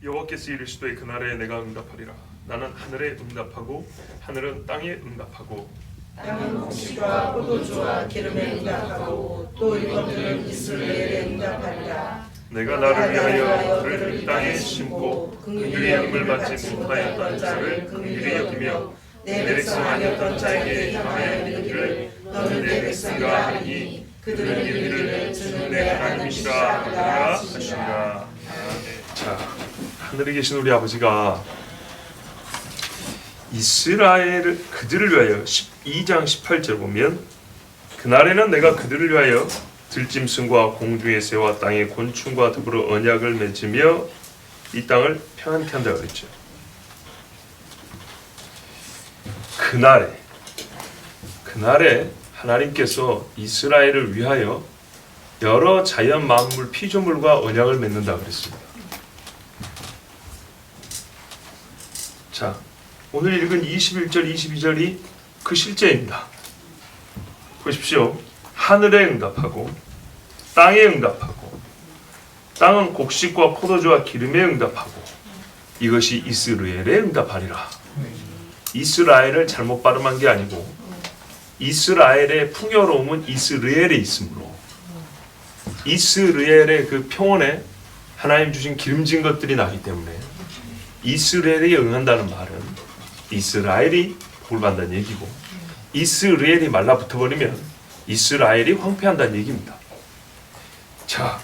여호와께서 이르시되 그날에 내가 응답하리라. 나는 하늘에 응답하고 하늘은 땅에 응답하고 땅은 곡식과 포도주와 기름에 응답하고 또 이것들은 이스라엘에 응답하리라. 내가 나를 위하여 그를 이 땅에 심고 긍휼히 여김을 받지 못하였던 자를 긍휼히 여기며 내 백성 아니었던 자에게 향하여 이르기를 너는 내 백성이라 하니 그들은 이르기를 주는 내 하나님이시라 하리라 하시니라. 자, 하늘에 계신 우리 아버지가 이스라엘을 그들을 위하여 12장 18절 보면 그날에는 내가 그들을 위하여 들짐승과 공중의 새와 땅의 곤충과 더불어 언약을 맺으며 이 땅을 평안케 한다 그랬죠. 그날에 하나님께서 이스라엘을 위하여 여러 자연 만물 피조물과 언약을 맺는다 그랬습니다. 자, 오늘 읽은 21절 22절이 그 실제입니다. 보십시오. 하늘에 응답하고 땅에 응답하고 땅은 곡식과 포도주와 기름에 응답하고 이것이 이스라엘에 응답하리라. 이스라엘을 잘못 발음한 게 아니고 이스라엘의 풍요로움은 이스라엘에 있으므로 이스라엘의 그 평온에 하나님 주신 기름진 것들이 나기 때문에 이스라엘에 응한다는 말은 이스라엘이 복을 받는다는 얘기고 이스라엘이 말라붙어버리면 이스라엘이 황폐한다는 얘기입니다. 자,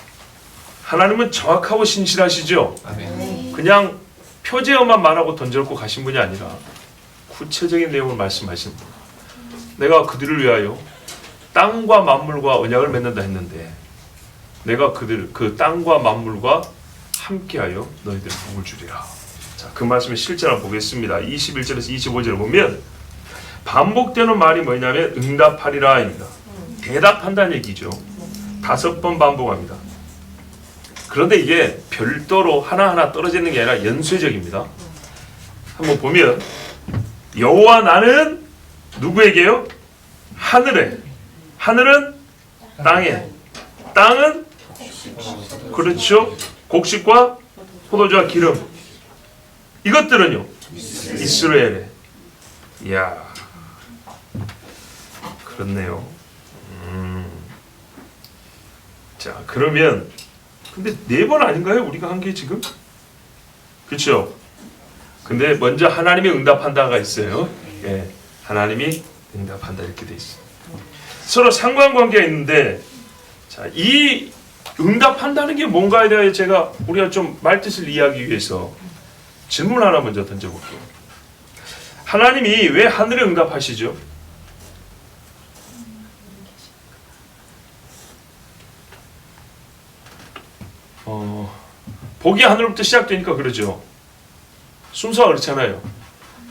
하나님은 정확하고 신실하시죠? 그냥 표제어만 말하고 던져놓고 가신 분이 아니라 구체적인 내용을 말씀하십니다. 내가 그들을 위하여 땅과 만물과 언약을 맺는다 했는데 내가 그 땅과 만물과 함께하여 너희들을 복을 주리라. 자, 그 말씀의 실제를 보겠습니다. 21절에서 25절을 보면 반복되는 말이 뭐냐면 응답하리라입니다. 대답한다는 얘기죠. 5번 반복합니다. 그런데 이게 별도로 하나하나 떨어지는 게 아니라 연쇄적입니다. 한번 보면 여호와 나는 누구에게요? 하늘에. 하늘은 땅에. 땅은 그렇죠. 곡식과 포도주와 기름. 이것들은요. 이스라엘에. 이야. 그렇네요. 자, 그러면 근데 4번 아닌가요? 우리가 한 게 지금? 그렇죠? 근데 먼저 하나님이 응답한다가 있어요. 예, 하나님이 응답한다 이렇게 돼 있어요. 서로 상관관계가 있는데, 자, 이 응답한다는 게 뭔가에 대해 우리가 좀 말뜻을 이해하기 위해서 질문 하나 먼저 던져볼게요. 하나님이 왜 하늘에 응답하시죠? 복이 하늘로부터 시작되니까 그러죠. 순서가 그렇잖아요.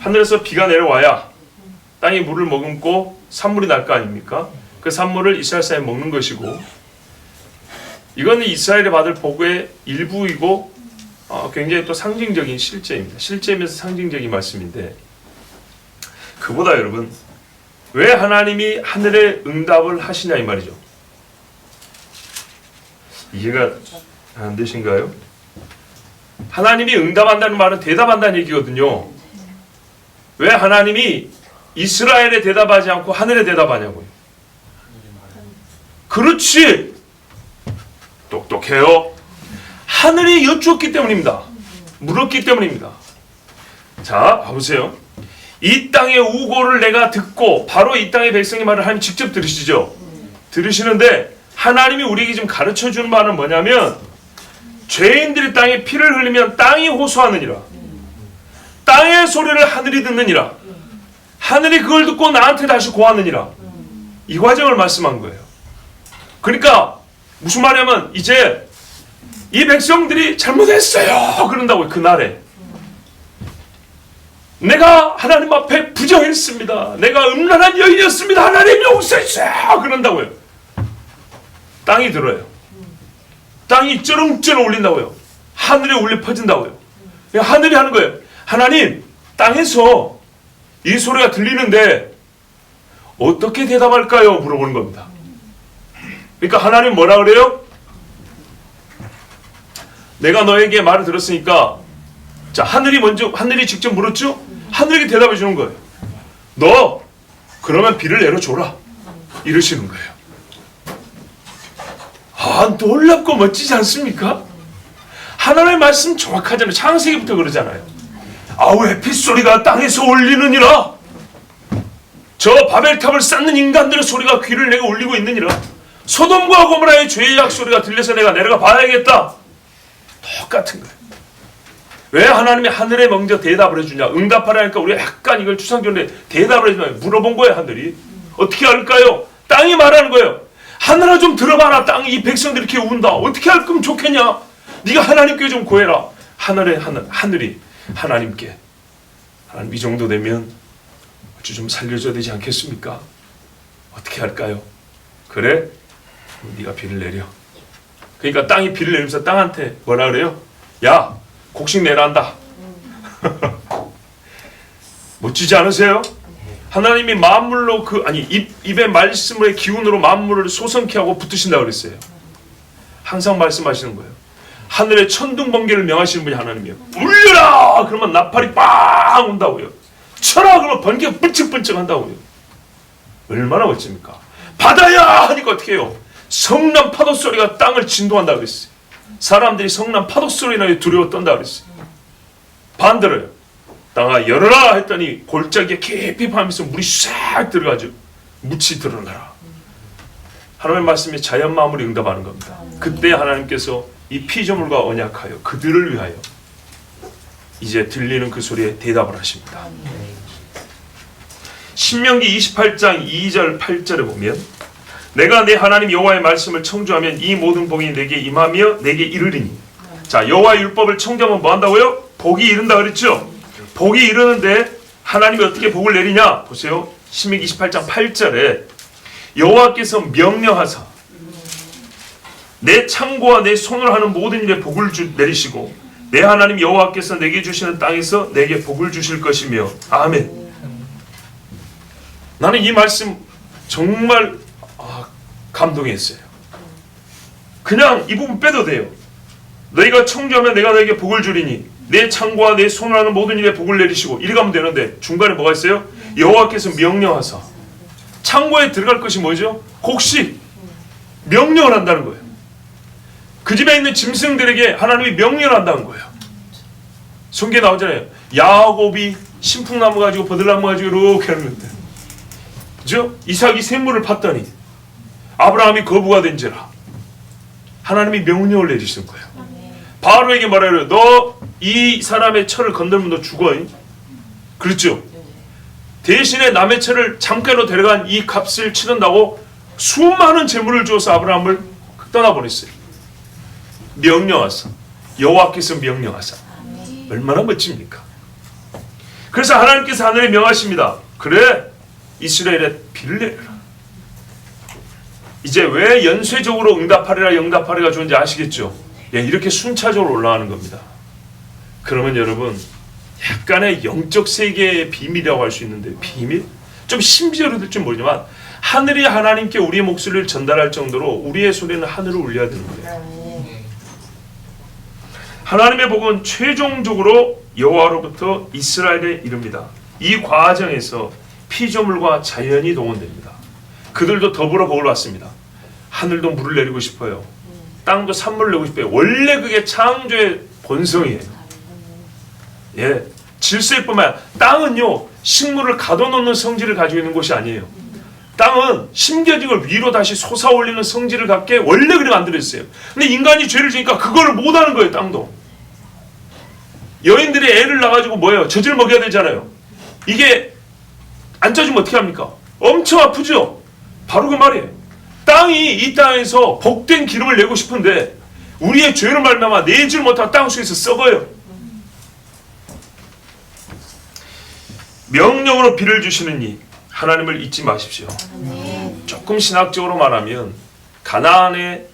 하늘에서 비가 내려와야 땅이 물을 머금고 산물이 날 거 아닙니까? 그 산물을 이스라엘 사람이 먹는 것이고 이거는 이스라엘이 받을 복의 일부이고 굉장히 또 상징적인 실제입니다. 실제면서 상징적인 말씀인데 그보다 여러분 왜 하나님이 하늘에 응답을 하시냐 이 말이죠. 이해가 안 되신가요? 하나님이 응답한다는 말은 대답한다는 얘기거든요. 왜 하나님이 이스라엘에 대답하지 않고 하늘에 대답하냐고요. 그렇지. 똑똑해요. 하늘이 여쭈었기 때문입니다. 물었기 때문입니다. 자, 봐보세요. 이 땅의 우고를 내가 듣고 바로 이 땅의 백성의 말을 하나님 직접 들으시죠. 들으시는데 하나님이 우리에게 지금 가르쳐주는 말은 뭐냐면 죄인들이 땅에 피를 흘리면 땅이 호소하느니라. 땅의 소리를 하늘이 듣느니라. 하늘이 그걸 듣고 나한테 다시 고하느니라. 이 과정을 말씀한 거예요. 그러니까 무슨 말이냐면 이제 이 백성들이 잘못했어요 그런다고요. 그날에 내가 하나님 앞에 부정했습니다. 내가 음란한 여인이었습니다. 하나님 용서해주세요 그런다고요. 땅이 들어요. 땅이 쩌렁쩌렁 울린다고요. 하늘에 울려 퍼진다고요. 하늘이 하는 거예요. 하나님, 땅에서 이 소리가 들리는데 어떻게 대답할까요? 물어보는 겁니다. 그러니까 하나님 뭐라 그래요? 내가 너에게 말을 들었으니까 자, 하늘이 직접 물었죠? 하늘에게 대답해 주는 거예요. 너 그러면 비를 내려줘라. 이러시는 거예요. 아, 놀랍고 멋지지 않습니까? 하나님의 말씀 정확하잖아요. 창세기부터 그러잖아요. 아우의 핏소리가 땅에서 울리느니라. 저 바벨탑을 쌓는 인간들의 소리가 귀를 내게 울리고 있느니라. 소돔과 고모라의 죄악 소리가 들려서 내가 내려가 봐야겠다. 똑같은 거예요. 왜 하나님이 하늘에 먼저 대답을 해주냐? 응답하라니까 우리가 약간 이걸 추상적으로 대답을 해주냐? 물어본 거예요. 하늘이. 어떻게 할까요? 땅이 말하는 거예요. 하늘아 좀 들어봐라. 땅이 이 백성들이 이렇게 운다. 어떻게 할 거면 좋겠냐? 네가 하나님께 좀 구해라. 하늘이 하나님께, 하나님 이 정도 되면 어찌 좀 살려줘야 되지 않겠습니까? 어떻게 할까요? 그래? 네가 비를 내려. 그러니까 땅이 비를 내리면서 땅한테 뭐라 그래요? 야, 곡식 내란다. 멋지지 않으세요? 하나님이 만물로 입의 말씀의 기운으로 만물을 소성케 하고 붙으신다고 그랬어요. 항상 말씀하시는 거예요. 하늘의 천둥 번개를 명하시는 분이 하나님이에요. 울려라! 그러면 나팔이 빵 온다고요. 쳐라! 그러면 번개가 번쩍번쩍 한다고요. 얼마나 멋집니까? 바다야! 하니까 어떻게 해요? 성난 파도 소리가 땅을 진동한다고 그랬어요. 사람들이 성난 파도 소리나 두려워 떤다고 그랬어요. 반대로요. 땅아 열어라 했더니 골짜기에 깊이 파면서 물이 싹 들어가죠. 묻이 드러나라. 하나님의 말씀이 자연 마음으로 응답하는 겁니다. 그때 하나님께서 이 피조물과 언약하여 그들을 위하여 이제 들리는 그 소리에 대답을 하십니다. 신명기 28장 2절 8절에 보면 내가 내 하나님 여호와의 말씀을 청조하면 이 모든 복이 내게 임하며 내게 이르리니. 자, 여호와의 율법을 청조하면 뭐 한다고요? 복이 이른다 그랬죠? 복이 이르는데 하나님이 어떻게 복을 내리냐? 보세요. 신명기 28장 8절에 여호와께서 명령하사 내 창고와 내 손으로 하는 모든 일에 복을 내리시고 내 하나님 여호와께서 내게 주시는 땅에서 내게 복을 주실 것이며. 아멘. 나는 이 말씀 정말 감동했어요. 그냥 이 부분 빼도 돼요. 너희가 청조하면 내가 너에게 복을 주리니 내 창고와 내 손으로 하는 모든 일에 복을 내리시고 이리 가면 되는데 중간에 뭐가 있어요? 여호와께서 명령하사. 창고에 들어갈 것이 뭐죠? 곡식. 명령을 한다는 거예요. 그 집에 있는 짐승들에게 하나님이 명령을 한다는 거예요. 성경에 나오잖아요. 야곱이 신풍나무 가지고 버들나무 가지고 이렇게 하는 건데, 그죠? 이삭이 샘물을 팠더니 아브라함이 거부가 된지라 하나님이 명령을 내리시는 거예요. 바로에게 말하려 너 이 사람의 철을 건들면 너 죽어. 그렇죠? 대신에 남의 철을 잠깐으로 데려간 이 값을 치른다고 수많은 재물을 주어서 아브라함을 떠나보냈어요. 명령하사. 여호와께서 명령하사. 얼마나 멋집니까? 그래서 하나님께서 하늘에 명하십니다. 그래, 이스라엘에 비를 내려라. 이제 왜 연쇄적으로 응답하리가 좋은지 아시겠죠? 예, 이렇게 순차적으로 올라가는 겁니다. 그러면 여러분, 약간의 영적 세계의 비밀이라고 할 수 있는데, 비밀? 좀 신비적으로 들지 모르지만 하늘이 하나님께 우리의 목소리를 전달할 정도로 우리의 소리는 하늘을 울려야 되는 거예요. 하나님의 복은 최종적으로 여호와로부터 이스라엘에 이릅니다. 이 과정에서 피조물과 자연이 동원됩니다. 그들도 더불어 복을 받습니다. 하늘도 물을 내리고 싶어요. 땅도 산물을 내고 싶어요. 원래 그게 창조의 본성이에요. 예, 질서뿐만 아니라 땅은요, 식물을 가둬놓는 성질을 가지고 있는 곳이 아니에요. 땅은 심겨진 걸 위로 다시 솟아올리는 성질을 갖게 원래 그렇게 만들어졌어요. 근데 인간이 죄를 지니까 그걸 못하는 거예요. 땅도. 여인들이 애를 낳아가지고 뭐예요? 젖을 먹여야 되잖아요. 이게 안 쪄주면 어떻게 합니까? 엄청 아프죠? 바로 그 말이에요. 땅이 이 땅에서 복된 기름을 내고 싶은데 우리의 죄를 말미암아 내질 못하고 땅 속에서 썩어요. 명령으로 비를 주시는 이 하나님을 잊지 마십시오. 조금 신학적으로 말하면 가나안의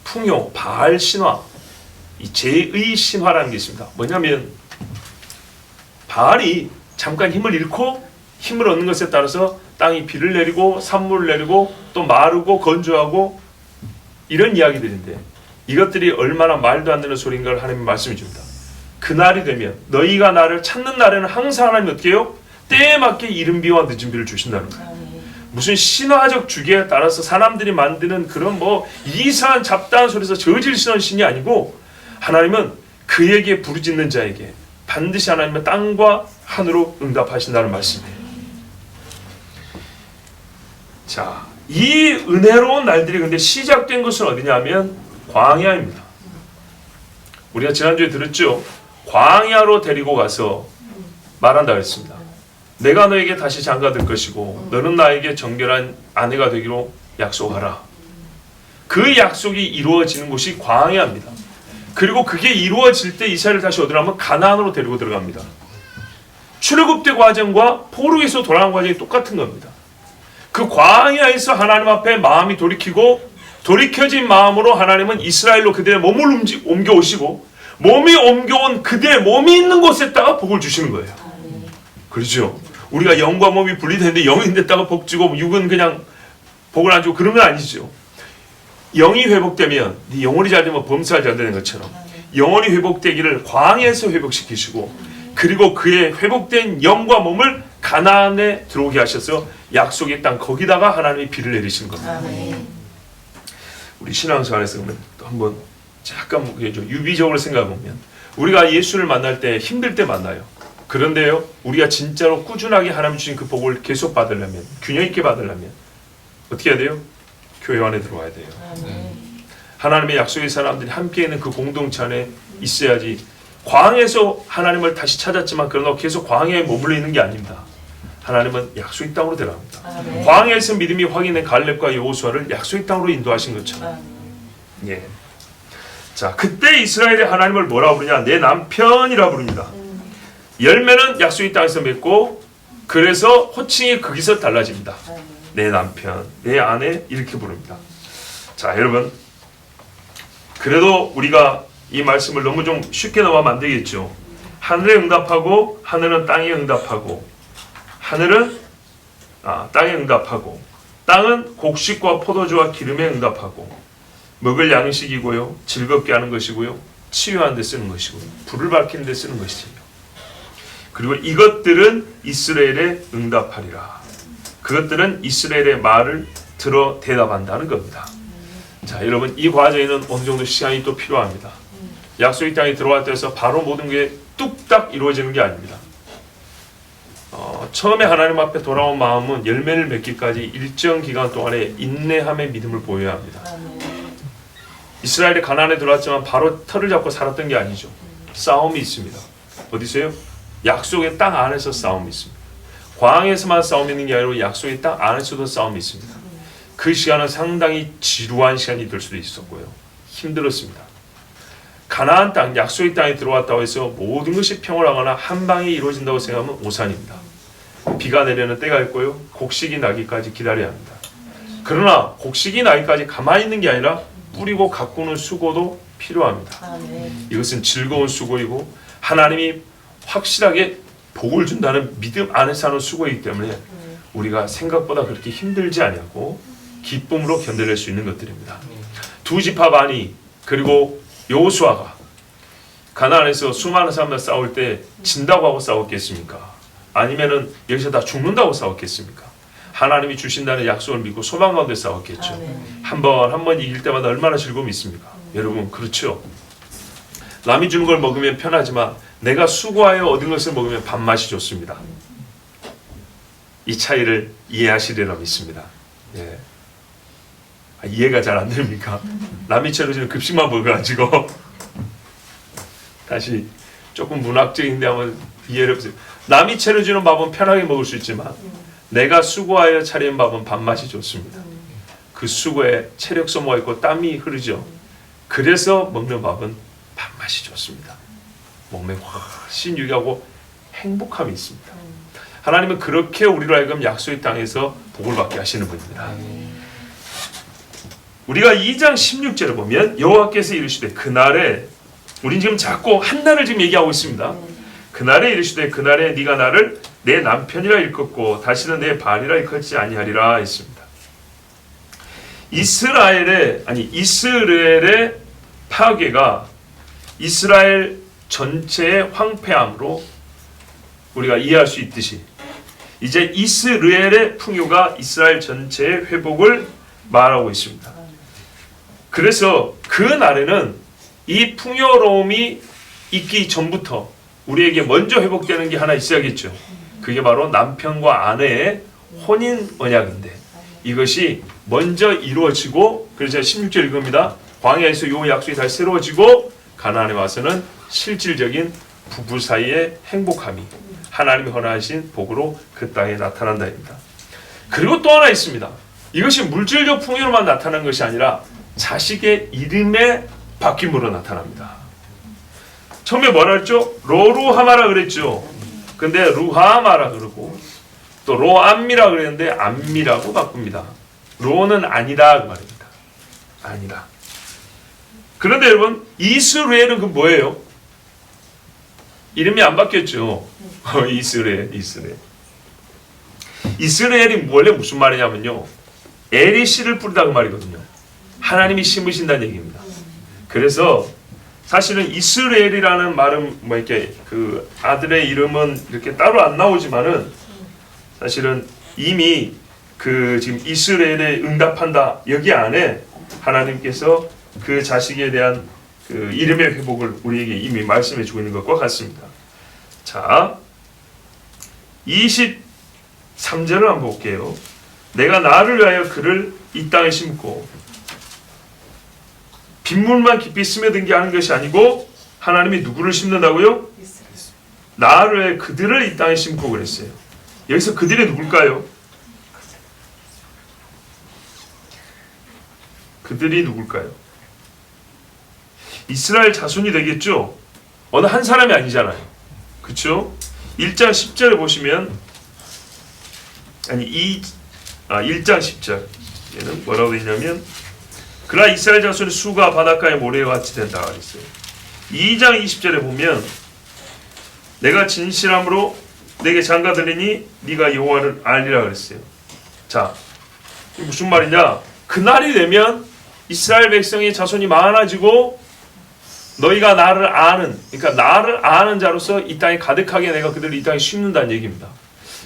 풍요, 바알 신화, 이 제의 신화라는 게 있습니다. 뭐냐면 바알이 잠깐 힘을 잃고 힘을 얻는 것에 따라서 땅이 비를 내리고 산물을 내리고 또 마르고 건조하고 이런 이야기들인데, 이것들이 얼마나 말도 안 되는 소리인가를 하나님이 말씀해 줍니다. 그날이 되면 너희가 나를 찾는 날에는 항상 하나님 어떻게 해요? 때에 맞게 이른 비와 늦은 비를 주신다는 거예요. 무슨 신화적 주기에 따라서 사람들이 만드는 그런 뭐 이상한 잡다한 소리에서 저질시는 신이 아니고 하나님은 그에게 부르짖는 자에게 반드시 하나님은 땅과 하늘로 응답하신다는 말씀이에요. 자, 이 은혜로운 날들이 근데 시작된 것은 어디냐면 광야입니다. 우리가 지난주에 들었죠? 광야로 데리고 가서 말한다 했습니다. 내가 너에게 다시 장가들 것이고 너는 나에게 정결한 아내가 되기로 약속하라. 그 약속이 이루어지는 곳이 광야입니다. 그리고 그게 이루어질 때 이스라엘을 다시 어디로 하면 가나안으로 데리고 들어갑니다. 출애굽대 과정과 포로에서 돌아간 과정이 똑같은 겁니다. 그 광야에서 하나님 앞에 마음이 돌이켜진 마음으로 하나님은 이스라엘로 그들의 몸을 옮겨오시고 몸이 옮겨온 그들의 몸이 있는 곳에다가 복을 주시는 거예요. 그렇죠? 우리가 영과 몸이 분리되는데 영이 됐다가 복 주고 육은 그냥 복을 안 주고 그런 건 아니죠. 영이 회복되면 네 영혼이 잘 되면 범사가 잘 되는 것처럼 영혼이 회복되기를 광야에서 회복시키시고 그리고 그의 회복된 영과 몸을 가나안에 들어오게 하셔서 약속의 땅 거기다가 하나님이 비를 내리신 겁니다. 우리 신앙생활에서 그러면 또 한번 잠깐 유비적으로 생각해 보면 우리가 예수를 만날 때 힘들 때 만나요. 그런데요, 우리가 진짜로 꾸준하게 하나님 주신 그 복을 계속 받으려면, 균형 있게 받으려면 어떻게 해야 돼요? 교회 안에 들어와야 돼요. 하나님의 약속의 사람들이 함께 있는 그 공동체 안에 있어야지. 광야에서 하나님을 다시 찾았지만 그러나 계속 광야에 머물러 있는 게 아닙니다. 하나님은 약속의 땅으로 데려갑니다. 광야에서 믿음이 확인된 갈렙과 여호수아를 약속의 땅으로 인도하신 것처럼. 예. 자, 그때 이스라엘의 하나님을 뭐라 부르냐? 내 남편이라 부릅니다. 열매는 약속의 땅에서 맺고 그래서 호칭이 거기서 달라집니다. 내 남편, 내 아내 이렇게 부릅니다. 자, 여러분 그래도 우리가 이 말씀을 너무 좀 쉽게 넘어가면 안 되겠죠. 하늘에 응답하고 하늘은 땅에 응답하고 하늘은 땅에 응답하고 땅은 곡식과 포도주와 기름에 응답하고 먹을 양식이고요. 즐겁게 하는 것이고요. 치유하는 데 쓰는 것이고요. 불을 밝히는 데 쓰는 것이에요. 그리고 이것들은 이스라엘에 응답하리라. 그것들은 이스라엘의 말을 들어 대답한다는 겁니다. 자, 여러분 이 과정에는 어느 정도 시간이 또 필요합니다. 약속의 땅에 들어갈 때에서 바로 모든 게 뚝딱 이루어지는 게 아닙니다. 처음에 하나님 앞에 돌아온 마음은 열매를 맺기까지 일정 기간 동안에 인내함의 믿음을 보여야 합니다. 이스라엘이 가나안에 들어왔지만 바로 털을 잡고 살았던 게 아니죠. 싸움이 있습니다. 어디서요? 약속의 땅 안에서 싸움이 있습니다. 광야에서만 싸움이 있는 게 아니라 약속의 땅 안에서도 싸움이 있습니다. 그 시간은 상당히 지루한 시간이 될 수도 있었고요. 힘들었습니다. 가나안 땅, 약속의 땅에 들어왔다고 해서 모든 것이 평온하거나 한 방에 이루어진다고 생각하면 오산입니다. 비가 내리는 때가 있고요. 곡식이 나기까지 기다려야 합니다. 그러나 곡식이 나기까지 가만히 있는 게 아니라 뿌리고 가꾸는 수고도 필요합니다. 이것은 즐거운 수고이고 하나님이 확실하게 복을 준다는 믿음 안에서 하는 수고이기 때문에 우리가 생각보다 그렇게 힘들지 아니하고 기쁨으로 견뎌낼 수 있는 것들입니다. 두 지파 반이 그리고 여호수아가 가나안에서 수많은 사람들 싸울 때 진다고 하고 싸웠겠습니까? 아니면은 여기서 다 죽는다고 싸웠겠습니까? 하나님이 주신다는 약속을 믿고 소망 가운데 싸웠겠죠. 한 번 이길 때마다 얼마나 즐거움이 있습니까? 여러분 그렇죠? 남이 주는 걸 먹으면 편하지만 내가 수고하여 얻은 것을 먹으면 밥맛이 좋습니다. 이 차이를 이해하시리라 믿습니다. 예. 이해가 잘 안 됩니까? 남이 차려주는 급식만 먹어가지고 다시 조금 문학적인데 한번 이해를 해보세요. 남이 차려주는 밥은 편하게 먹을 수 있지만 내가 수고하여 차린 밥은 밥맛이 좋습니다. 그 수고에 체력 소모가 있고 땀이 흐르죠. 그래서 먹는 밥은 밥맛이 좋습니다. 몸에 훨씬 유익하고 행복함이 있습니다. 하나님은 그렇게 우리로 하여금 약속의 땅에서 복을 받게 하시는 분입니다. 우리가 2장 16절을 보면 여호와께서 이르시되 그날에 우린 지금 자꾸 한 날을 지금 얘기하고 있습니다. 그날에 이르시되 그날에 네가 나를 내 남편이라 일컫고 다시는 내 발이라 일컫지 아니하리라 했습니다. 이스라엘의 파괴가 이스라엘 전체의 황폐함으로 우리가 이해할 수 있듯이 이제 이스라엘의 풍요가 이스라엘 전체의 회복을 말하고 있습니다. 그래서 그 날에는 이 풍요로움이 있기 전부터 우리에게 먼저 회복되는 게 하나 있어야겠죠. 그게 바로 남편과 아내의 혼인 언약인데 이것이 먼저 이루어지고 그래서 16절 읽습니다. 광야에서 이 약속이 다시 새로워지고 가나안에 와서는 실질적인 부부 사이의 행복함이 하나님이 허락하신 복으로 그 땅에 나타난다입니다. 그리고 또 하나 있습니다. 이것이 물질적 풍요로만 나타나는 것이 아니라 자식의 이름의 바뀜으로 나타납니다. 처음에 뭐라 했죠? 로루하마라 그랬죠. 근데 루하마라 그러고 또 로암미라 그랬는데 암미라고 바꿉니다. 로는 아니다 그 말입니다. 아니다. 그런데 여러분 이스라엘은 그 뭐예요? 이름이 안 바뀌었죠. 이스라엘이 원래 무슨 말이냐면요. 엘이 씨를 뿌리다 그 말이거든요. 하나님이 심으신다는 얘기입니다. 그래서 사실은 이스라엘이라는 말은 뭐 이렇게 그 아들의 이름은 이렇게 따로 안 나오지만은 사실은 이미 그 지금 이스라엘에 응답한다 여기 안에 하나님께서 그 자식에 대한 그 이름의 회복을 우리에게 이미 말씀해 주고 있는 것과 같습니다. 자, 23절을 한번 볼게요. 내가 나를 위하여 그를 이 땅에 심고 빗물만 깊이 스며든 게 하는 것이 아니고 하나님이 누구를 심는다고요? 나를 위하여 그들을 이 땅에 심고 그랬어요. 여기서 그들이 누굴까요? 그들이 누굴까요? 이스라엘 자손이 되겠죠? 어느 한 사람이 아니잖아요. 그렇죠? 1장 10절에 보시면 1장 10절에는 뭐라고 되어 있냐면 그러나 이스라엘 자손의 수가 바닷가의 모래와 같이 된다 그랬어요. 2장 20절에 보면 내가 진실함으로 내게 장가들으니 네가 여호와를 알리라 그랬어요. 자, 이게 무슨 말이냐? 그날이 되면 이스라엘 백성의 자손이 많아지고 너희가 나를 아는, 그러니까 나를 아는 자로서 이 땅에 가득하게 내가 그들을 이 땅에 심는다는 얘기입니다.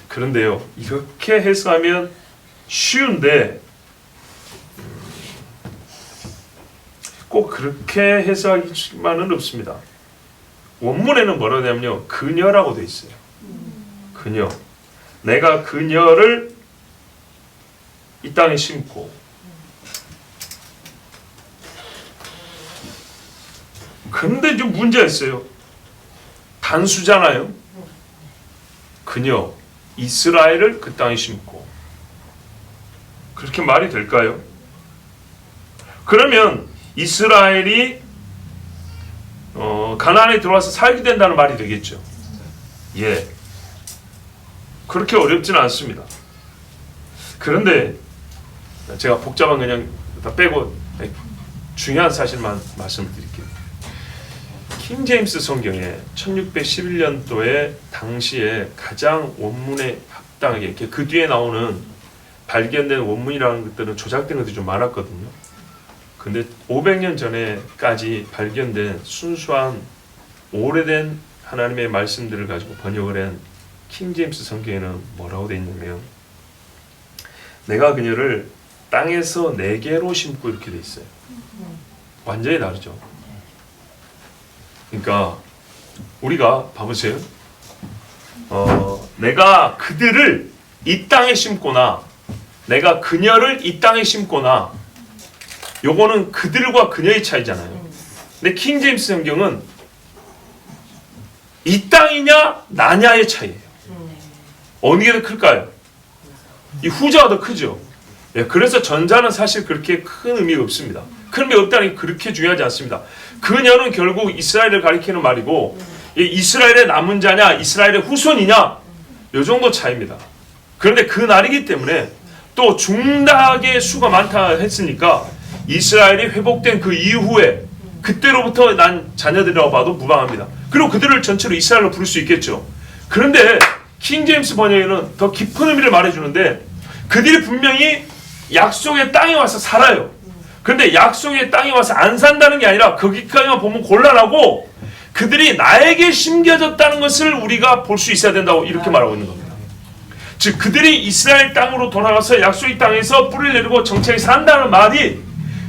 그런데요, 이렇게 해석하면 쉬운데 꼭 그렇게 해석할 수만은 없습니다. 원문에는 뭐라고 되냐면요, 그녀라고 되어 있어요. 그녀. 내가 그녀를 이 땅에 심고 근데 좀 문제가 있어요. 단수잖아요. 그녀, 이스라엘을 그 땅에 심고 그렇게 말이 될까요? 그러면 이스라엘이 가나안에 들어와서 살게 된다는 말이 되겠죠. 예, 그렇게 어렵지는 않습니다. 그런데 제가 복잡한 그냥 다 빼고 중요한 사실만 말씀을 드릴게요. 킹 제임스 성경에 1611년도에 당시에 가장 원문에 합당하게 그 뒤에 나오는 발견된 원문이라는 것들은 조작된 것들이 좀 많았거든요. 근데 500년 전에까지 발견된 순수한 오래된 하나님의 말씀들을 가지고 번역을 한 킹 제임스 성경에는 뭐라고 되어 있냐면 내가 그녀를 땅에서 네 개로 심고 이렇게 돼 있어요. 완전히 다르죠. 그러니까 우리가 봐보세요. 내가 그들을 이 땅에 심거나 내가 그녀를 이 땅에 심거나 요거는 그들과 그녀의 차이잖아요. 근데 킹 제임스 성경은 이 땅이냐 나냐의 차이예요. 어느 게 더 클까요? 이 후자가 더 크죠. 예, 그래서 전자는 사실 그렇게 큰 의미가 없습니다. 큰 의미 없다는 게 그렇게 중요하지 않습니다. 그녀는 결국 이스라엘을 가리키는 말이고 이스라엘의 남은 자냐 이스라엘의 후손이냐 요 정도 차이입니다. 그런데 그 날이기 때문에 또 중닭의 수가 많다 했으니까 이스라엘이 회복된 그 이후에 그때로부터 난 자녀들이라고 봐도 무방합니다. 그리고 그들을 전체로 이스라엘로 부를 수 있겠죠. 그런데 킹 제임스 번역에는 더 깊은 의미를 말해주는데 그들이 분명히 약속의 땅에 와서 살아요. 그런데 약속의 땅에 와서 안 산다는 게 아니라 거기까지만 보면 곤란하고 그들이 나에게 심겨졌다는 것을 우리가 볼 수 있어야 된다고 이렇게 말하고 있는 겁니다. 즉 그들이 이스라엘 땅으로 돌아가서 약속의 땅에서 뿌리를 내리고 정착히 산다는 말이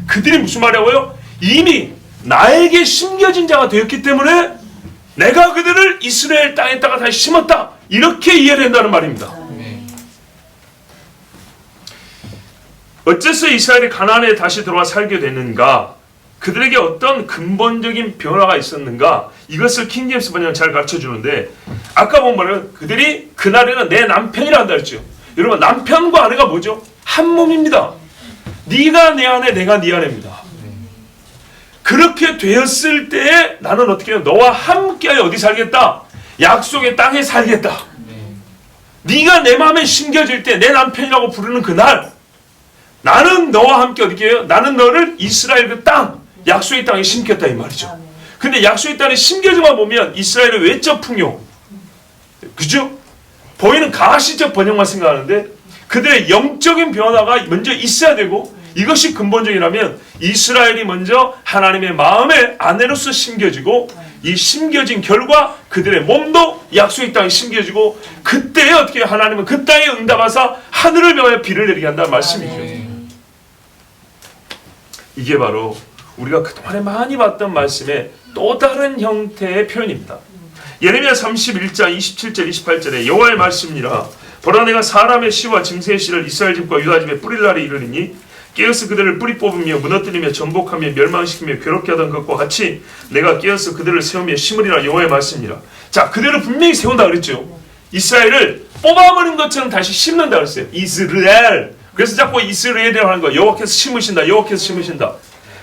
그들이 무슨 말이라고요? 이미 나에게 심겨진 자가 되었기 때문에 내가 그들을 이스라엘 땅에다가 다시 심었다, 이렇게 이해를 한다는 말입니다. 어째서 이스라엘이 가나안에 다시 들어와 살게 됐는가? 그들에게 어떤 근본적인 변화가 있었는가? 이것을 킹제임스 번역은 잘 가르쳐주는데, 아까 본 말은 그들이 그날에는 내 남편이라 한다 했죠. 여러분, 남편과 아내가 뭐죠? 한 몸입니다. 네가 내 아내, 내가 네 아내입니다. 그렇게 되었을 때에 나는 어떻게 해요? 너와 함께하여 어디 살겠다? 약속의 땅에 살겠다. 네가 내 마음에 심겨질 때 내 남편이라고 부르는 그날, 나는 너와 함께 어떻게 해요? 나는 너를 이스라엘 그 땅, 약속의 땅에 심겠다, 이 말이죠. 근데 약속의 땅에 심겨져만 보면 이스라엘의 외적 풍요, 그죠? 보이는 가시적 번영만 생각하는데 그들의 영적인 변화가 먼저 있어야 되고, 이것이 근본적이라면 이스라엘이 먼저 하나님의 마음에 아내로서 심겨지고, 이 심겨진 결과 그들의 몸도 약속의 땅에 심겨지고, 그때 어떻게 하나님은 그 땅에 응답하사 하늘을 명하여 비를 내리게 한다는 말씀이죠. 이게 바로 우리가 그동안에 많이 봤던 말씀의 또 다른 형태의 표현입니다. 예레미야 31장 27절 28절에 여호와의 말씀이니라. 보라, 내가 사람의 씨와 짐승의 씨를 이스라엘 집과 유다 집에 뿌릴 날이 이르리니 깨어서 그들을 뿌리 뽑으며 무너뜨리며 전복하며 멸망시키며 괴롭게 하던 것과 같이 내가 깨어서 그들을 세우며 심으리라. 여호와의 말씀이니라. 자, 그들을 분명히 세운다 그랬죠. 이스라엘을 뽑아버린 것처럼 다시 심는다 그랬어요. 이스라엘. 그래서 자꾸 이스라엘이라고 하는 거예요. 여호와께서 심으신다, 여호와께서 심으신다.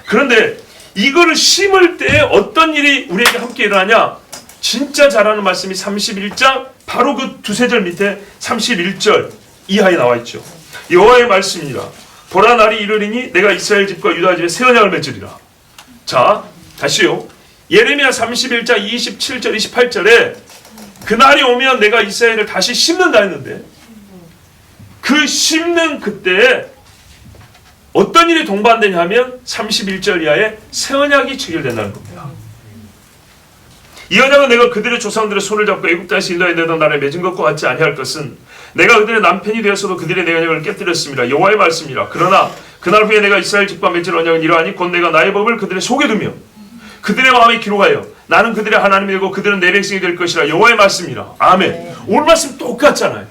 그런데 이거를 심을 때 어떤 일이 우리에게 함께 일어나냐? 진짜 잘하는 말씀이 31장 바로 그 두세 절 밑에 31절 이하에 나와 있죠. 여호와의 말씀이니라. 보라, 날이 이르리니 내가 이스라엘 집과 유다 집에 새 언약을 맺으리라. 자, 다시요. 예레미야 31장 27절 28절에 그 날이 오면 내가 이스라엘을 다시 심는다 했는데, 그 심는 그때에 어떤 일이 동반되냐 하면 31절 이하에 새 언약이 체결된다는 겁니다. 이 언약은 내가 그들의 조상들의 손을 잡고 애굽 땅에서 인도하여 내던 날에 맺은 것과 같지 아니할 것은 내가 그들의 남편이 되었어도 그들의 내 언약을 깨뜨렸습니다. 여호와의 말씀이라. 그러나 그날 후에 내가 이스라엘 집과 맺은 언약은 이러하니 곧 내가 나의 법을 그들의 속에 두며 그들의 마음에 기록하여 나는 그들의 하나님이 되고 그들은 내 백성이 될 것이라. 여호와의 말씀이라. 아멘. 오늘 말씀 똑같잖아요.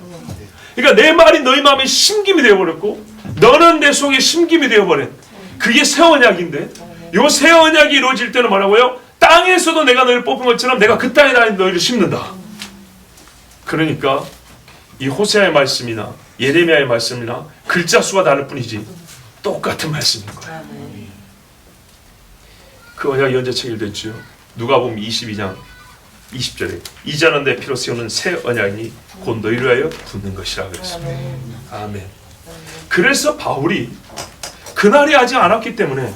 그러니까 내 말이 너희 마음에 심김이 되어버렸고 너는 내 속에 심김이 되어버린, 그게 새 언약인데, 요 새 언약이 이루어질 때는 뭐라고요? 땅에서도 내가 너희를 뽑은 것처럼 내가 그 땅에다 너희를 심는다. 그러니까 이 호세아의 말씀이나 예레미야의 말씀이나 글자 수가 다를 뿐이지 똑같은 말씀인 거예요. 그 언약이 언제 체결됐죠? 누가복음 22장 20절에 이자는 내 피로 세우는 새 언약이니 곧 너희를 위하여 붙는 것이라 그랬습니다. 아멘. 그래서 바울이 그날이 아직 안 왔기 때문에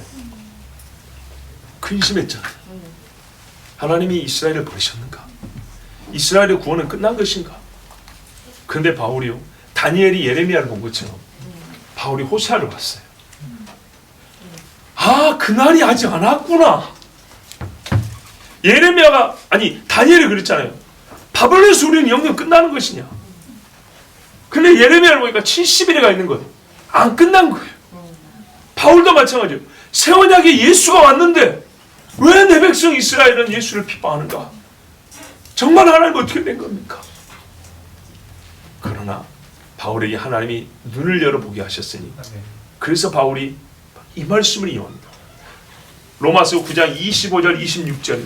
근심했잖아요. 하나님이 이스라엘을 버리셨는가? 이스라엘의 구원은 끝난 것인가? 그런데 바울이요, 다니엘이 예레미야를 본 것처럼 바울이 호세아를 봤어요. 아, 그날이 아직 안 왔구나. 예레미야가, 아니 다니엘이 그랬잖아요. 바벨론에서 우리는 영영 끝나는 것이냐. 근데 예레미야를 보니까 70일에가 있는 거예요. 안 끝난 거예요. 바울도 마찬가지예요. 새 언약에 예수가 왔는데 왜 내 백성 이스라엘은 예수를 핍박하는가? 정말 하나님 어떻게 된 겁니까? 그러나 바울에게 하나님이 눈을 열어보게 하셨으니, 그래서 바울이 이 말씀을 이용합니다. 로마서 9장 25절 26절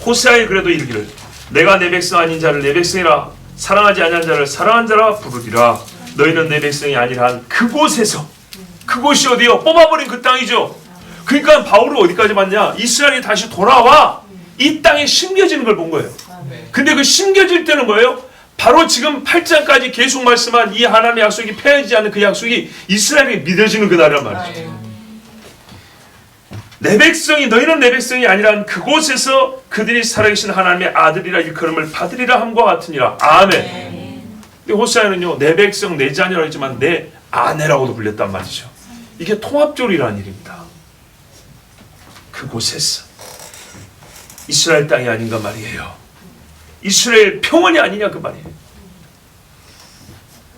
호세아에 그래도 이르기를 내가 내 백성 아닌 자를 내 백성이라 사랑하지 아니한 자를 사랑한 자라 부르리라. 너희는 내 백성이 아니라 한 그곳에서, 그곳이 어디요? 뽑아버린 그 땅이죠. 그러니까 바울은 어디까지 봤냐? 이스라엘이 다시 돌아와 이 땅에 심겨지는 걸 본 거예요. 근데 그 심겨질 때는 뭐예요? 바로 지금 8장까지 계속 말씀한 이 하나님의 약속이 폐해지지 않는 그 약속이 이스라엘에게 믿어지는 그날이란 말이죠. 내 백성이, 너희는 내 백성이 아니라 그곳에서 그들이 살아계신 하나님의 아들이라 일컬음을 받으리라 함과 같으니라. 아멘. 근데 호세아는요, 내 백성, 내 자녀라고 했지만 내 아내라고도 불렸단 말이죠. 이게 통합적이라는 일입니다. 그곳에서 이스라엘 땅이 아닌가 말이에요. 이스라엘 평원이 아니냐 그 말이에요.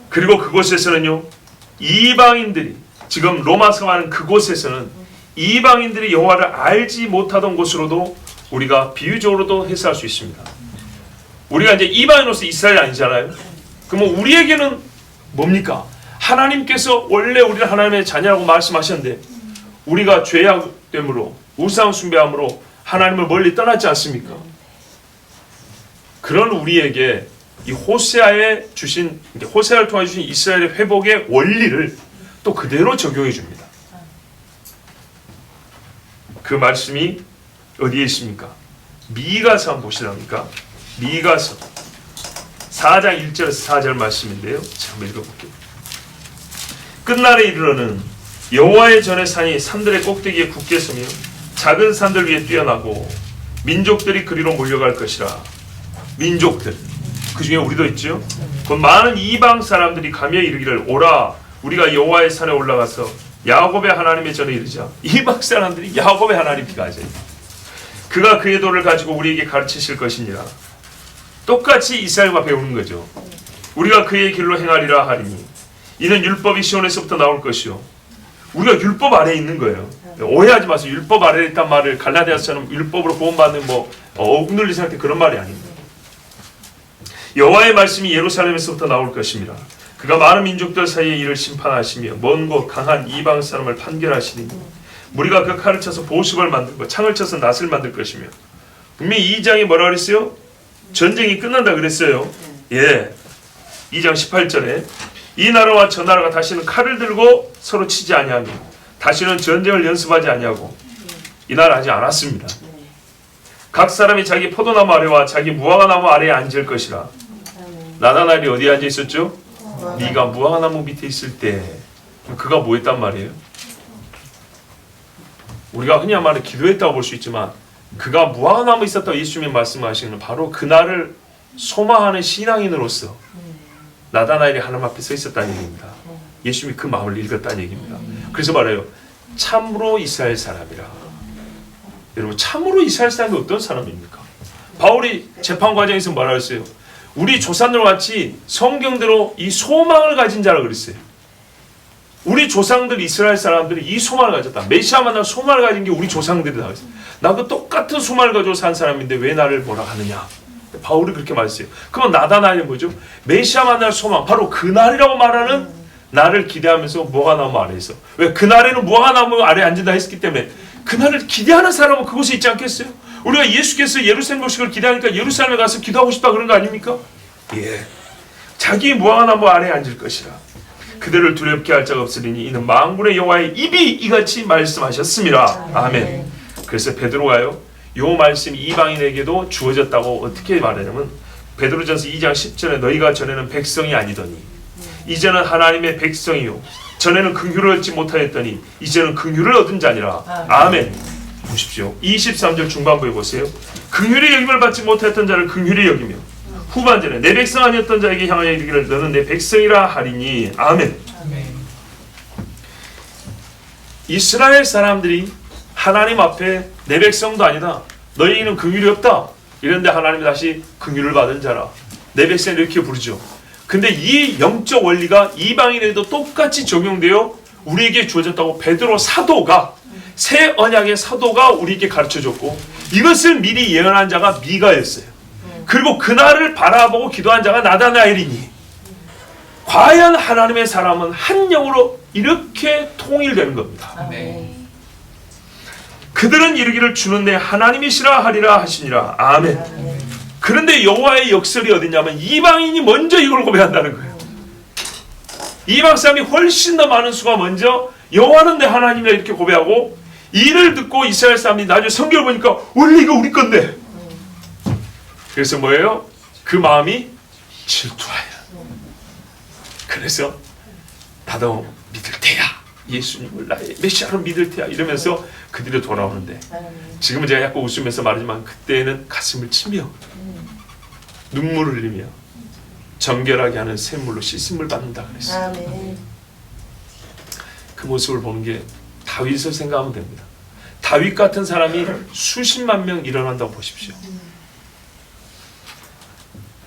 그리고 그곳에서는요, 이방인들이, 지금 로마서가 하는 그곳에서는 이방인들이 여호와를 알지 못하던 곳으로도 우리가 비유적으로도 해석할 수 있습니다. 우리가 이제 이방인으로서 이스라엘 아니잖아요. 그러면 우리에게는 뭡니까? 하나님께서 원래 우리를 하나님의 자녀라고 말씀하셨는데 우리가 죄악됨으로 우상 숭배함으로 하나님을 멀리 떠났지 않습니까? 그런 우리에게 이 호세아를 통해 주신 이스라엘의 회복의 원리를 또 그대로 적용해 줍니다. 그 말씀이 어디에 있습니까? 미가서 한번 보시랍니까? 미가서 4장 1절에서 4절 말씀인데요. 한번 읽어볼게요. 끝날에 이르러는 여호와의 전의 산이 산들의 꼭대기에 굳게 서며 작은 산들 위에 뛰어나고 민족들이 그리로 몰려갈 것이라. 민족들, 그 중에 우리도 있죠. 곧 많은 이방 사람들이 가며 이르기를 오라 우리가 여호와의 산에 올라가서 야곱의 하나님의 전에 이르자. 이방 사람들이 야곱의 하나님께 가세요. 그가 그의 도를 가지고 우리에게 가르치실 것이니라. 똑같이 이스라엘과 배우는 거죠. 우리가 그의 길로 행하리라 하리니 이는 율법이 시온에서부터 나올 것이요. 우리가 율법 아래에 있는 거예요. 오해하지 마세요. 율법 아래에 있단 말을 갈라디아서처럼 율법으로 구원받는 억눌리 생각해 그런 말이 아닙니다. 여호와의 말씀이 예루살렘에서부터 나올 것입니다. 그가 많은 민족들 사이에 이를 심판하시며 먼 곳 강한 이방 사람을 판결하시니 무리가 그 칼을 쳐서 보습을 만들고 창을 쳐서 낫을 만들 것이며. 분명히 2장이 뭐라 그랬어요? 전쟁이 끝난다 그랬어요. 예, 2장 18절에 이 나라와 저 나라가 다시는 칼을 들고 서로 치지 아니하며 다시는 전쟁을 연습하지 아니하고 이 나라 하지 않았습니다. 각 사람이 자기 포도나무 아래와 자기 무화과나무 아래에 앉을 것이라. 나다나엘이 어디에 앉아 있었죠? 네가 무화과나무 밑에 있을 때 그가 뭐 했단 말이에요? 우리가 흔히 말해 기도했다고 볼 수 있지만 그가 무화과나무 있었다고 예수님이 말씀하시는 바로 그날을 소망하는 신앙인으로서 나다나엘이 하나님 앞에 서 있었다는 얘기입니다. 예수님이 그 마음을 읽었다는 얘기입니다. 그래서 말해요. 참으로 이스라엘 사람이라. 여러분, 참으로 이스라엘 사람이 어떤 사람입니까? 바울이 재판 과정에서 뭐라 했어요? 우리 조상들 같이 성경대로 이 소망을 가진 자라 그랬어요. 우리 조상들 이스라엘 사람들이 이 소망을 가졌다. 메시아 만날 소망을 가진 게 우리 조상들이다. 나 그 똑같은 소망을 가지고 산 사람인데 왜 나를 뭐라 하느냐? 바울이 그렇게 말했어요. 그럼 나다나엘이 뭐죠? 메시아 만날 소망, 바로 그날이라고 말하는 나를 기대하면서 무화과나무 아래에 있어. 왜? 그날에는 무화과나무 아래에 앉는다 했기 때문에 그날을 기대하는 사람은 그곳에 있지 않겠어요? 우리가 예수께서 예루살렘 오시기를 기대하니까 예루살렘에 가서 기도하고 싶다 그런 거 아닙니까? 예, 자기 무화과나무 아래에 앉을 것이라. 그들을 두렵게 할 자가 없으리니 이는 만군의 여호와의 입이 이같이 말씀하셨습니다. 아멘. 그래서 베드로가요, 요 말씀이 이방인에게도 주어졌다고 어떻게 말하냐면 베드로전서 2장 10절에 너희가 전에는 백성이 아니더니 이제는 하나님의 백성이요 전에는 긍휼을 얻지 못하였더니 이제는 긍휼을 얻은 자니라. 아멘. 보십시오. 23절 중반부에 보세요. 긍휼의 여김을 받지 못했던 자를 긍휼히 여기며 후반절에 내 백성 아니었던 자에게 향하여 이르기를 너는 내 백성이라 하리니. 아멘. 이스라엘 사람들이 하나님 앞에 내 백성도 아니다, 너희는 긍휼이 없다 이런데 하나님이 다시 긍휼을 받은 자라, 내 백성 이렇게 부르죠. 근데 이 영적 원리가 이방인에도 똑같이 적용되어 우리에게 주어졌다고 베드로 사도가, 새 언약의 사도가 우리에게 가르쳐줬고 이것을 미리 예언한 자가 미가였어요. 그리고 그날을 바라보고 기도한 자가 나다나엘이니 과연 하나님의 사람은 한 영으로 이렇게 통일되는 겁니다. 아멘. 그들은 이르기를 주는 내 하나님이시라 하리라 하시니라. 아멘. 그런데 여호와의 역설이 어디냐면 이방인이 먼저 이걸 고백한다는 거예요. 이방 사람이 훨씬 더 많은 수가 먼저 여호와는 내 하나님이라 이렇게 고백하고, 이를 듣고 이스라엘 사람이 나중에 성경을 보니까 원래 이거 우리 건데. 그래서 뭐예요? 그 마음이 질투하여. 그래서 나도 믿을 테야, 예수님을 나의 메시아로 믿을 테야 이러면서 그들이 돌아오는데, 지금은 제가 약간 웃으면서 말하지만 그때는 가슴을 치며 눈물을 흘리며 정결하게 하는 샘물로 씻음을 받는다 그랬어요. 그 모습을 보는 게 다윗을 생각하면 됩니다. 다윗 같은 사람이 수십만 명 일어난다고 보십시오.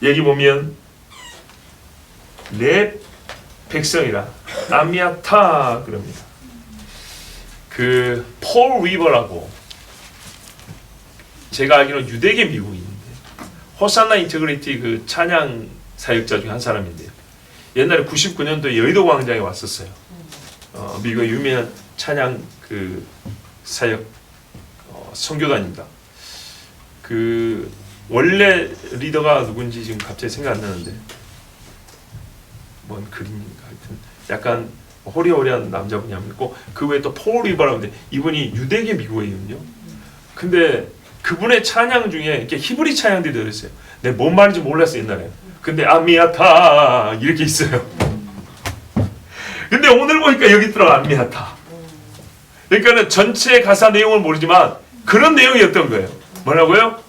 여기 보면 내 백성이라 아미아타 그럽니다. 그 폴 위버라고 제가 알기로는 유대계 미국인인데 호산나 인테그리티 그 찬양 사역자 중에 한 사람인데요. 옛날에 99년도에 여의도 광장에 왔었어요. 미국의 유명한 찬양 그 사역 선교단입니다. 그 원래 리더가 누군지 지금 갑자기 생각 안 나는데 뭔 그림인가 하여튼 약간 호리호리한 남자분이 한 분 있고 그 외에 또 폴 리버라고 하는데 이분이 유대계 미국인이거든요. 근데 그분의 찬양 중에 이렇게 히브리 찬양들이 들어있어요. 내가 뭔 말인지 몰랐어 옛날에. 근데 아미아타 이렇게 있어요. 근데 오늘 보니까 여기 들어가 아미아타. 그러니까는 전체 가사 내용을 모르지만 그런 내용이었던 거예요. 뭐라고요?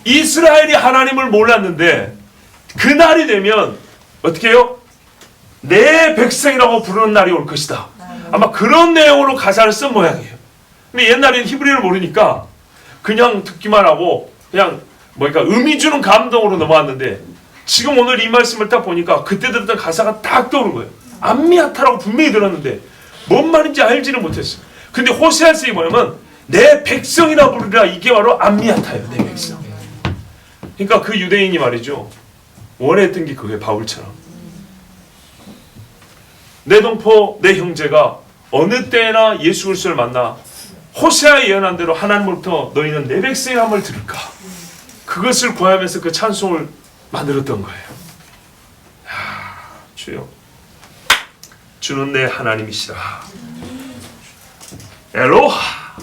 이스라엘이 하나님을 몰랐는데 그날이 되면 어떻게 해요? 내 백성이라고 부르는 날이 올 것이다. 아마 그런 내용으로 가사를 쓴 모양이에요. 근데 옛날에는 히브리어를 모르니까 그냥 듣기만 하고 그냥 뭐니까 의미 주는 감동으로 넘어왔는데 지금 오늘 이 말씀을 딱 보니까 그때 들었던 가사가 딱 떠오른 거예요. 암미아타라고 분명히 들었는데 뭔 말인지 알지는 못했어요. 근데 호세아서에 보면 내 백성이라 부르라 이게 바로 암미아타예요. 내 백성. 그러니까 그 유대인이 말이죠. 원했던 게 그거예요. 바울처럼. 내 동포 내 형제가 어느 때나 예수 그리스도를 만나 호세아에 예언한 대로 하나님으로부터 너희는 내 백성이라는 말 들을까? 그것을 구하면서 그 찬송을 만들었던 거예요. 주여, 주는 내 하나님이시라. 엘로하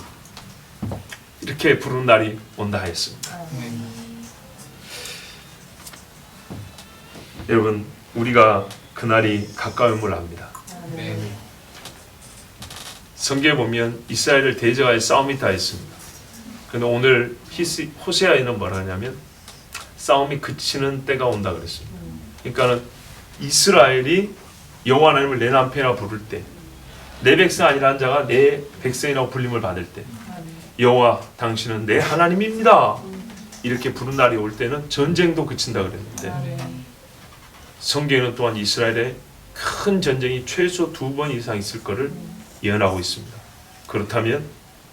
이렇게 부르는 날이 온다 하였습니다. 여러분 우리가 그날이 가까움을 압니다. 성경에 보면 이스라엘을 대적하여 싸움이 다 있습니다. 그런데 오늘 호세아에는 뭐라 하냐면 싸움이 그치는 때가 온다 그랬습니다. 그러니까는 이스라엘이 여호와 하나님을 내 남편이라고 부를 때, 내 백성 아니라 한 자가 내 백성이라고 불림을 받을 때, 여호와 당신은 내 하나님입니다. 이렇게 부른 날이 올 때는 전쟁도 그친다 그랬는데 성경에는 또한 이스라엘의 큰 전쟁이 최소 2번 이상 있을 것을 예언하고 있습니다. 그렇다면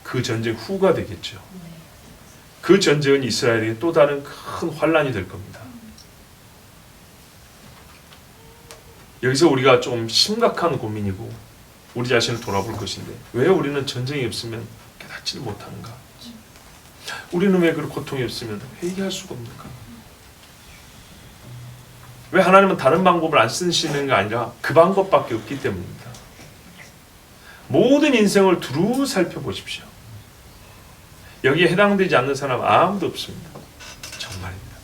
그 전쟁 후가 되겠죠. 그 전쟁은 이스라엘에게 또 다른 큰 환란이 될 겁니다. 여기서 우리가 좀 심각한 고민이고 우리 자신을 돌아볼 것인데 왜 우리는 전쟁이 없으면 깨닫지를 못하는가? 우리는 왜 그런 고통이 없으면 회개할 수가 없는가? 왜 하나님은 다른 방법을 안 쓰시는 게 아니라 그 방법밖에 없기 때문입니다. 모든 인생을 두루 살펴보십시오. 여기에 해당되지 않는 사람 아무도 없습니다. 정말입니다.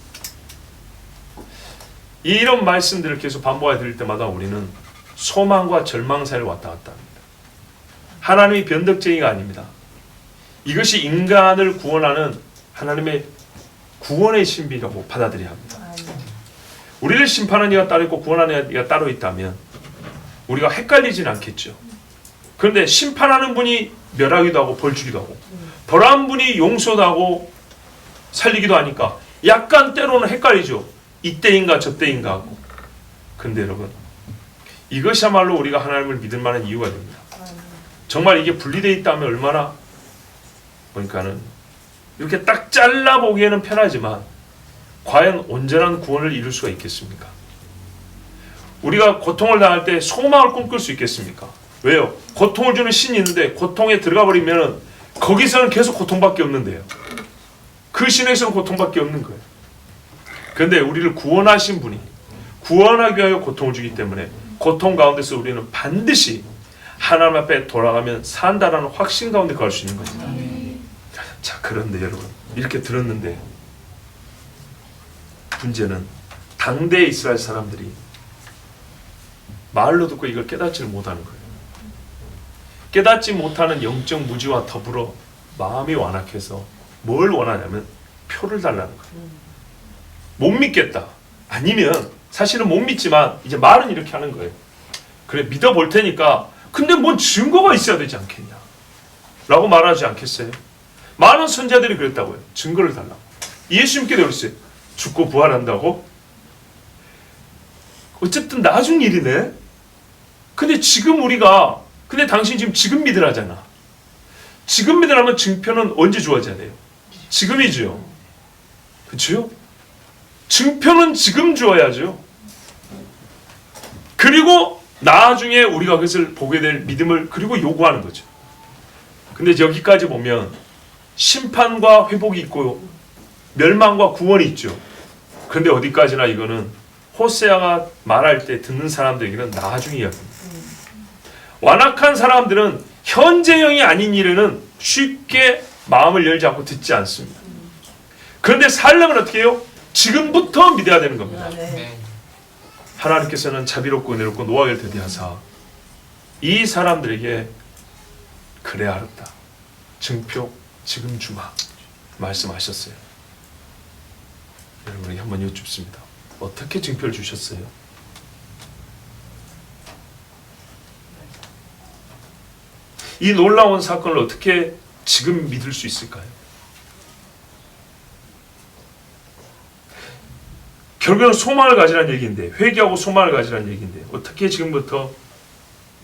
이런 말씀들을 계속 반복해 드릴 때마다 우리는 소망과 절망 사이를 왔다 갔다 합니다. 하나님이 변덕쟁이가 아닙니다. 이것이 인간을 구원하는 하나님의 구원의 신비라고 받아들여야 합니다. 우리를 심판하는 이가 따로 있고 구원하는 이가 따로 있다면 우리가 헷갈리진 않겠죠. 그런데 심판하는 분이 멸하기도 하고 벌 주기도 하고 벌한 분이 용서도 하고 살리기도 하니까 약간 때로는 헷갈리죠. 이때인가 저때인가 하고. 근데 여러분 이것이야말로 우리가 하나님을 믿을 만한 이유가 됩니다. 정말 이게 분리되어 있다면 얼마나 그러니까는 이렇게 딱 잘라보기에는 편하지만 과연 온전한 구원을 이룰 수가 있겠습니까? 우리가 고통을 당할 때 소망을 꿈꿀 수 있겠습니까? 왜요? 고통을 주는 신이 있는데 고통에 들어가 버리면 거기서는 계속 고통밖에 없는데요. 그 신에서는 고통밖에 없는 거예요. 그런데 우리를 구원하신 분이 구원하기 위하여 고통을 주기 때문에 고통 가운데서 우리는 반드시 하나님 앞에 돌아가면 산다라는 확신 가운데 갈 수 있는 겁니다. 자, 그런데 여러분 이렇게 들었는데 문제는 당대 이스라엘 사람들이 말로 듣고 이걸 깨닫지를 못하는 거예요. 깨닫지 못하는 영적 무지와 더불어 마음이 완악해서 뭘 원하냐면 표를 달라는 거예요. 못 믿겠다. 아니면 사실은 못 믿지만 이제 말은 이렇게 하는 거예요. 그래 믿어볼 테니까 근데 뭔 증거가 있어야 되지 않겠냐 라고 말하지 않겠어요? 많은 선자들이 그랬다고요. 증거를 달라고. 예수님께도 그랬어요. 죽고 부활한다고? 어쨌든 나중 일이네. 근데 지금 우리가, 근데 당신 지금 믿으라잖아. 지금 믿으라면 증표는 언제 주어져야 돼요? 지금이죠. 그렇죠? 증표는 지금 주어야죠. 그리고 나중에 우리가 그것을 보게 될 믿음을 그리고 요구하는 거죠. 근데 여기까지 보면 심판과 회복이 있고 멸망과 구원이 있죠. 그런데 어디까지나 이거는 호세아가 말할 때 듣는 사람들에게는 나중 이야기입니다. 완악한 사람들은 현재형이 아닌 일에는 쉽게 마음을 열지 않고 듣지 않습니다. 그런데 살려면 어떻게 해요? 지금부터 믿어야 되는 겁니다. 하나님께서는 자비롭고 은혜롭고 노하기를 더디하사 이 사람들에게 그래 알았다. 증표 지금 주마 말씀하셨어요. 여러분에게 한번 여쭙습니다. 어떻게 증표를 주셨어요? 이 놀라운 사건을 어떻게 지금 믿을 수 있을까요? 결국은 소망을 가지라는 얘기인데, 회개하고 소망을 가지라는 얘기인데, 어떻게 지금부터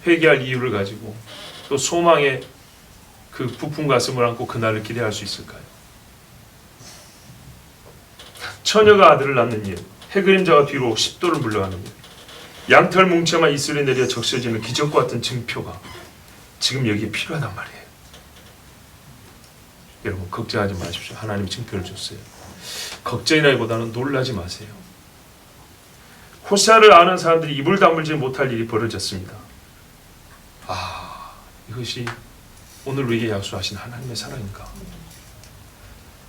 회개할 이유를 가지고 또 소망의 그 부푼 가슴을 안고 그날을 기대할 수 있을까요? 처녀가 아들을 낳는 일, 해그림자가 뒤로 10도를 물러가는 일, 양털 뭉쳐만 이슬이 내려 적셔지는 기적과 같은 증표가 지금 여기에 필요하단 말이에요. 여러분 걱정하지 마십시오. 하나님이 증표를 줬어요. 걱정이라기보다는 놀라지 마세요. 호세아를 아는 사람들이 입을 다물지 못할 일이 벌어졌습니다. 이것이 오늘 우리에게 약속하신 하나님의 사랑인가?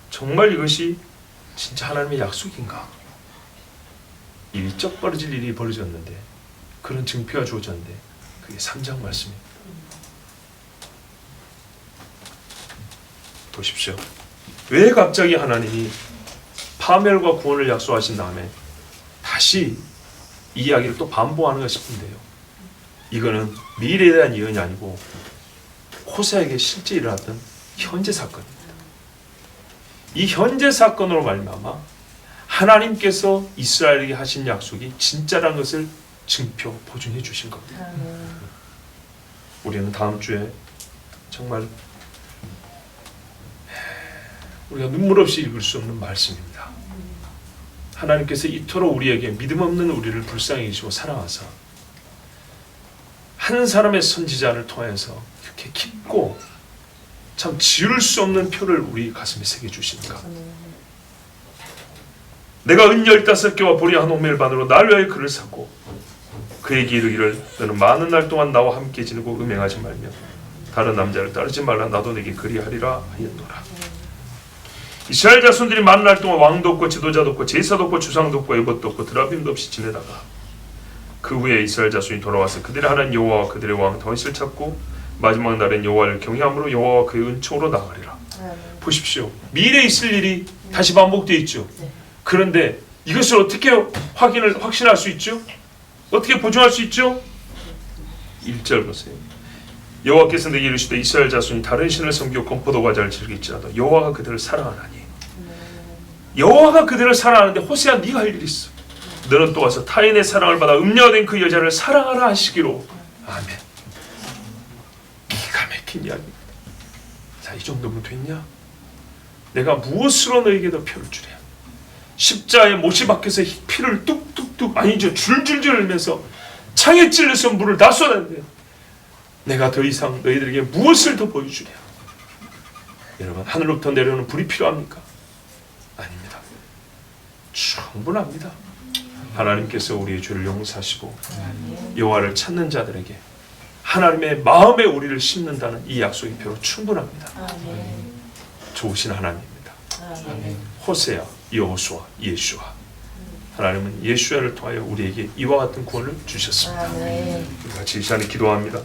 정말 이것이 진짜 하나님의 약속인가? 일적 벌어질 일이 벌어졌는데 그런 증표가 주어졌는데 그게 3장 말씀입니다. 보십시오. 왜 갑자기 하나님이 파멸과 구원을 약속하신 다음에 다시 이 이야기를 또 반복하는가 싶은데요. 이거는 미래에 대한 예언이 아니고 호세아에게 실제 일어났던 현재 사건입니다. 이 현재 사건으로 말미암아 하나님께서 이스라엘에게 하신 약속이 진짜라는 것을 증표, 보증해 주신 겁니다. 우리는 다음 주에 정말 우리가 눈물 없이 읽을 수 없는 말씀입니다. 하나님께서 이토록 우리에게 믿음 없는 우리를 불쌍히 여기시고 사랑하사 한 사람의 선지자를 통해서 이렇게 깊고 참 지울 수 없는 표를 우리 가슴에 새겨주시는가. 내가 은 15개와 보리 한 오멜 반으로 날 위하여 그를 샀고 그에게 이르기를 너는 많은 날 동안 나와 함께 지내고 음행하지 말며 다른 남자를 따르지 말라. 나도 내게 그리하리라 하였노라. 이스라엘 자손들이 많은 날 동안 왕도 없고 지도자도 없고 제사도 없고 주상도 없고 에봇도 없고 드라빔도 없이 지내다가 그 후에 이스라엘 자손이 돌아와서 그들의 하나님 여호와와 그들의 왕 다윗을 찾고 마지막 날엔 여호와를 경외함으로 여호와와 그의 은총으로 나가리라. 보십시오. 미래에 있을 일이 다시 반복되어 있죠. 그런데 이것을 어떻게 확신할 수 있죠? 어떻게 보증할 수 있죠? 1절 보세요. 여호와께서 내게 이르시되 이스라엘 자손이 다른 신을 섬기고 건포도 과자를 즐길지라도 여호와가 그들을 사랑하나니. 여호와가 그들을 사랑하는데 호세아 네가 할 일이 있어. 너는 또 와서 타인의 사랑을 받아 음녀가 된 그 여자를 사랑하라 하시기로. 아멘. 기가 막힌 이야기입니다. 자, 이 정도면 됐냐? 내가 무엇으로 너에게 더 표를 주랴? 십자가의 못이 박혀서 피를 뚝뚝뚝 아니죠 줄줄줄 흘면서 창에 찔러서 물을 다 쏟았는데 내가 더 이상 너희들에게 무엇을 더 보여주랴? 여러분 하늘로부터 내려오는 불이 필요합니까? 아닙니다. 충분합니다. 하나님께서 우리의 죄를 용서하시고 여호와를 찾는 자들에게 하나님의 마음에 우리를 심는다는 이 약속이 배로 충분합니다. 좋으신 하나님입니다. 호세아, 여호수아, 예수아. 하나님은 예수아를 통하여 우리에게 이와 같은 구원을 주셨습니다. 같이 이 시간에 기도합니다.